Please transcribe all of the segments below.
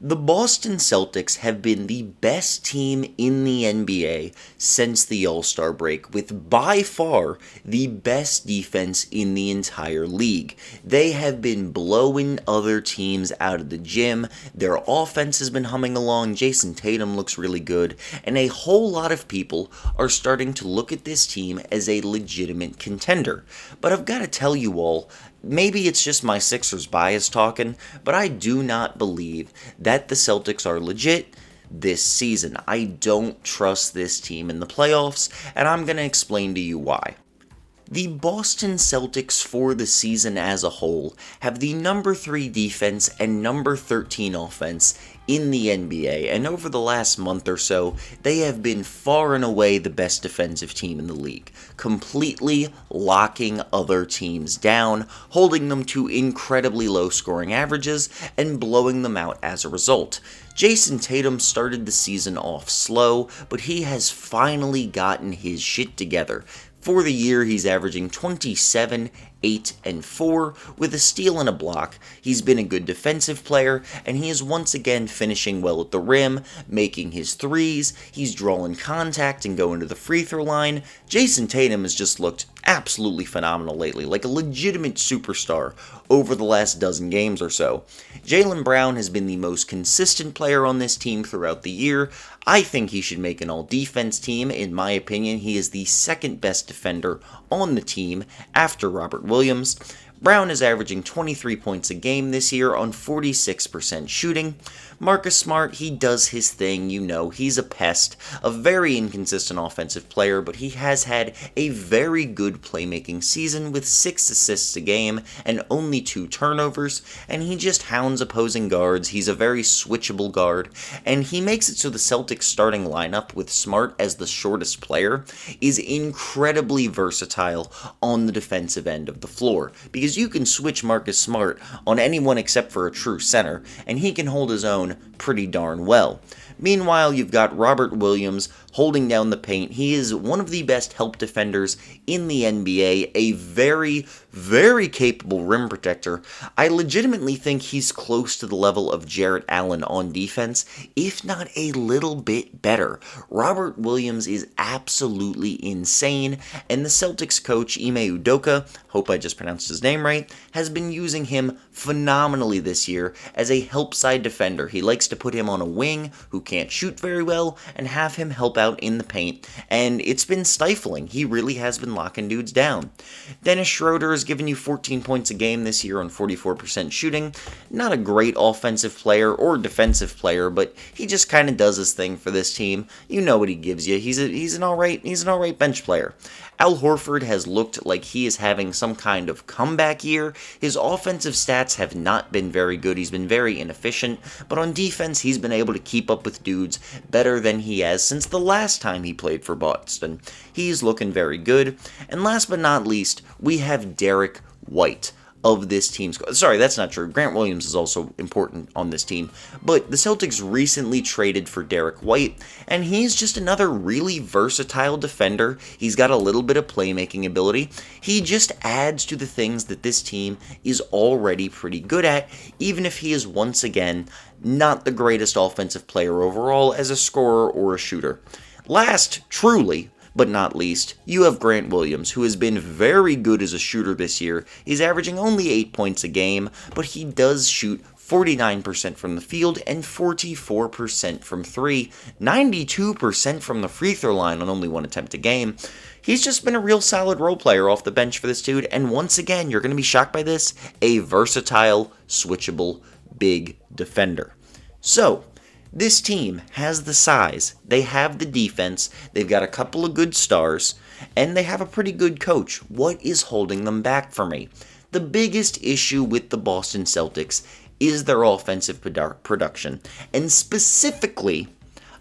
The Boston Celtics have been the best team in the NBA since the All-Star break, with by far the best defense in the entire league. They have been blowing other teams out of the gym. Their offense has been humming along. Jason Tatum looks really good, and a whole lot of people are starting to look at this team as a legitimate contender. But I've got to tell you all, maybe it's just my Sixers bias talking, but I do not believe that the Celtics are legit this season. I don't trust this team in the playoffs, and I'm going to explain to you why. The Boston Celtics for the season as a whole have the number 3 defense and number 13 offense in the NBA, and over the last month or so, they have been far and away the best defensive team in the league, completely locking other teams down, holding them to incredibly low scoring averages, and blowing them out as a result. Jason Tatum started the season off slow, but he has finally gotten his shit together. For the year, he's averaging 27, 8, and 4 with a steal and a block. He's been a good defensive player, and he is once again finishing well at the rim, making his threes. He's drawing contact and going to the free throw line. Jason Tatum has just looked absolutely phenomenal lately, like a legitimate superstar over the last dozen games or so. Jaylen Brown has been the most consistent player on this team throughout the year. I think he should make an all-defense team. In my opinion, he is the second best defender on the team after Robert Williams. Brown is averaging 23 points a game this year on 46% shooting. Marcus Smart, he does his thing, you know, he's a pest, a very inconsistent offensive player, but he has had a very good playmaking season with 6 assists a game and only 2 turnovers, and he just hounds opposing guards. He's a very switchable guard, and he makes it so the Celtics starting lineup with Smart as the shortest player is incredibly versatile on the defensive end of the floor, because you can switch Marcus Smart on anyone except for a true center, and he can hold his own pretty darn well. Meanwhile, you've got Robert Williams holding down the paint. He is one of the best help defenders in the NBA, a very, very capable rim protector. I legitimately think he's close to the level of Jarrett Allen on defense, if not a little bit better. Robert Williams is absolutely insane, and the Celtics coach, Ime Udoka, hope I just pronounced his name right, has been using him phenomenally this year as a help side defender. He likes to put him on a wing who can't shoot very well and have him help out in the paint, and it's been stifling. He really has been locking dudes down. Dennis Schroeder has given you 14 points a game this year on 44% shooting. Not a great offensive player or defensive player, but he just kind of does his thing for this team. You know what he gives you. He's an all right bench player. Al Horford has looked like he is having some kind of comeback year. His offensive stats have not been very good. He's been very inefficient, but on defense, he's been able to keep up with dudes better than he has since the last time he played for Boston. He's looking very good. And last but not least, we have Derek White of this team's... Sorry, that's not true. Grant Williams is also important on this team. But the Celtics recently traded for Derek White, and he's just another really versatile defender. He's got a little bit of playmaking ability. He just adds to the things that this team is already pretty good at, even if he is once again not the greatest offensive player overall as a scorer or a shooter. Last, truly, but not least, you have Grant Williams, who has been very good as a shooter this year. He's averaging only 8 points a game, but he does shoot 49% from the field and 44% from 3, 92% from the free throw line on only 1 attempt a game. He's just been a real solid role player off the bench for this dude, and once again, you're going to be shocked by this, a versatile, switchable, big defender. So, this team has the size, they have the defense, they've got a couple of good stars, and they have a pretty good coach. What is holding them back for me? The biggest issue with the Boston Celtics is their offensive production, and specifically,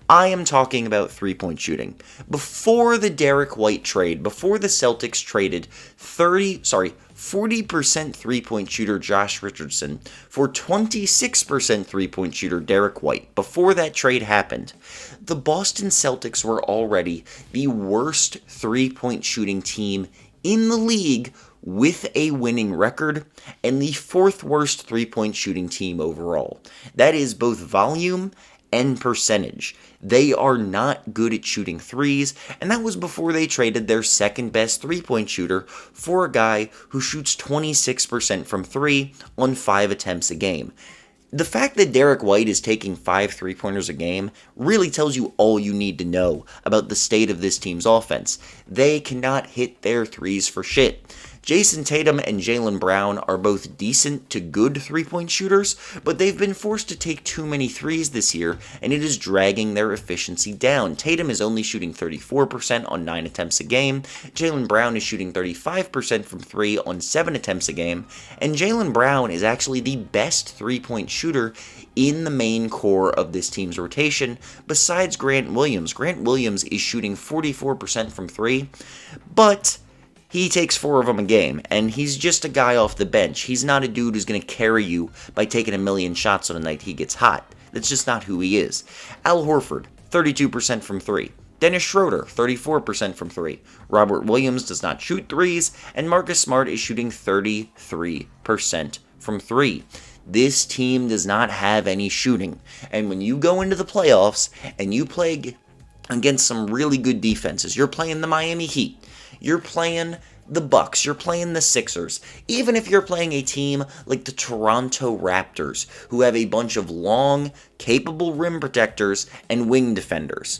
I am talking about three-point shooting. Before the Derek White trade, before the Celtics traded 40% three-point shooter Josh Richardson for 26% three-point shooter Derek White, before that trade happened, the Boston Celtics were already the worst three-point shooting team in the league with a winning record and the 4th worst three-point shooting team overall. That is both volume and percentage. They are not good at shooting threes, and that was before they traded their second best three-point shooter for a guy who shoots 26% from three on 5 attempts a game. The fact that Derek White is taking 5 three-pointers a game really tells you all you need to know about the state of this team's offense. They cannot hit their threes for shit. Jason Tatum and Jaylen Brown are both decent to good three-point shooters, but they've been forced to take too many threes this year, and it is dragging their efficiency down. Tatum is only shooting 34% on 9 attempts a game, Jaylen Brown is shooting 35% from 3 on 7 attempts a game, and Jaylen Brown is actually the best three-point shooter in the main core of this team's rotation, besides Grant Williams. Grant Williams is shooting 44% from 3, but he takes 4 of them a game, and he's just a guy off the bench. He's not a dude who's going to carry you by taking a million shots on a night he gets hot. That's just not who he is. Al Horford, 32% from 3. Dennis Schroeder, 34% from 3. Robert Williams does not shoot threes, and Marcus Smart is shooting 33% from 3. This team does not have any shooting, and when you go into the playoffs and you play against some really good defenses, you're playing the Miami Heat, you're playing the Bucks, you're playing the Sixers, even if you're playing a team like the Toronto Raptors, who have a bunch of long, capable rim protectors and wing defenders.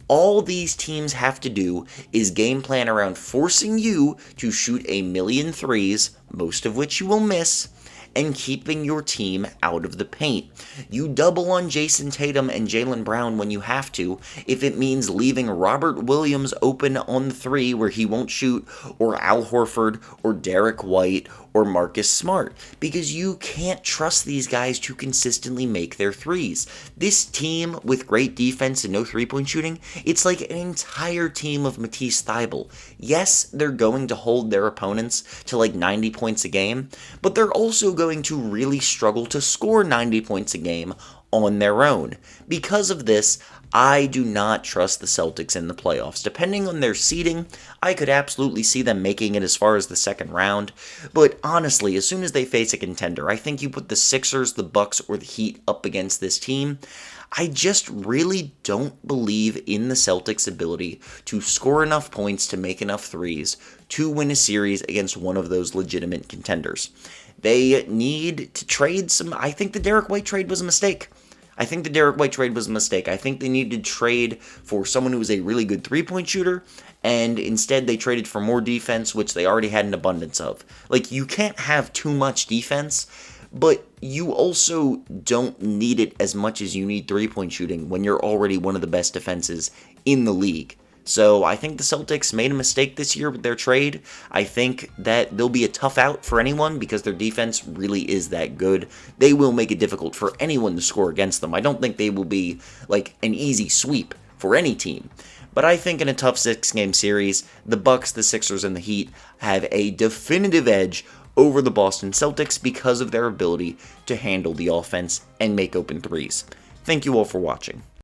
All these teams have to do is game plan around forcing you to shoot a million threes, most of which you will miss, and keeping your team out of the paint. You double on Jason Tatum and Jaylen Brown when you have to, if it means leaving Robert Williams open on the 3 where he won't shoot, or Al Horford, or Derek White, or Marcus Smart, because you can't trust these guys to consistently make their threes. This team with great defense and no three-point shooting, it's like an entire team of Matisse Thybulle. Yes, they're going to hold their opponents to like 90 points a game, but they're also going to really struggle to score 90 points a game on their own. Because of this, I do not trust the Celtics in the playoffs. Depending on their seeding, I could absolutely see them making it as far as the second round, but honestly, as soon as they face a contender, I think you put the Sixers, the Bucks, or the Heat up against this team, I just really don't believe in the Celtics' ability to score enough points to make enough threes to win a series against one of those legitimate contenders. They need to trade some. I think the Derek White trade was a mistake. I think they need to trade for someone who is a really good three-point shooter, and instead they traded for more defense, which they already had an abundance of. Like, you can't have too much defense, but you also don't need it as much as you need three-point shooting when you're already one of the best defenses in the league. So I think the Celtics made a mistake this year with their trade. I think that they'll be a tough out for anyone because their defense really is that good. They will make it difficult for anyone to score against them. I don't think they will be like an easy sweep for any team. But I think in a tough 6-game series, the Bucks, the Sixers, and the Heat have a definitive edge over the Boston Celtics because of their ability to handle the offense and make open threes. Thank you all for watching.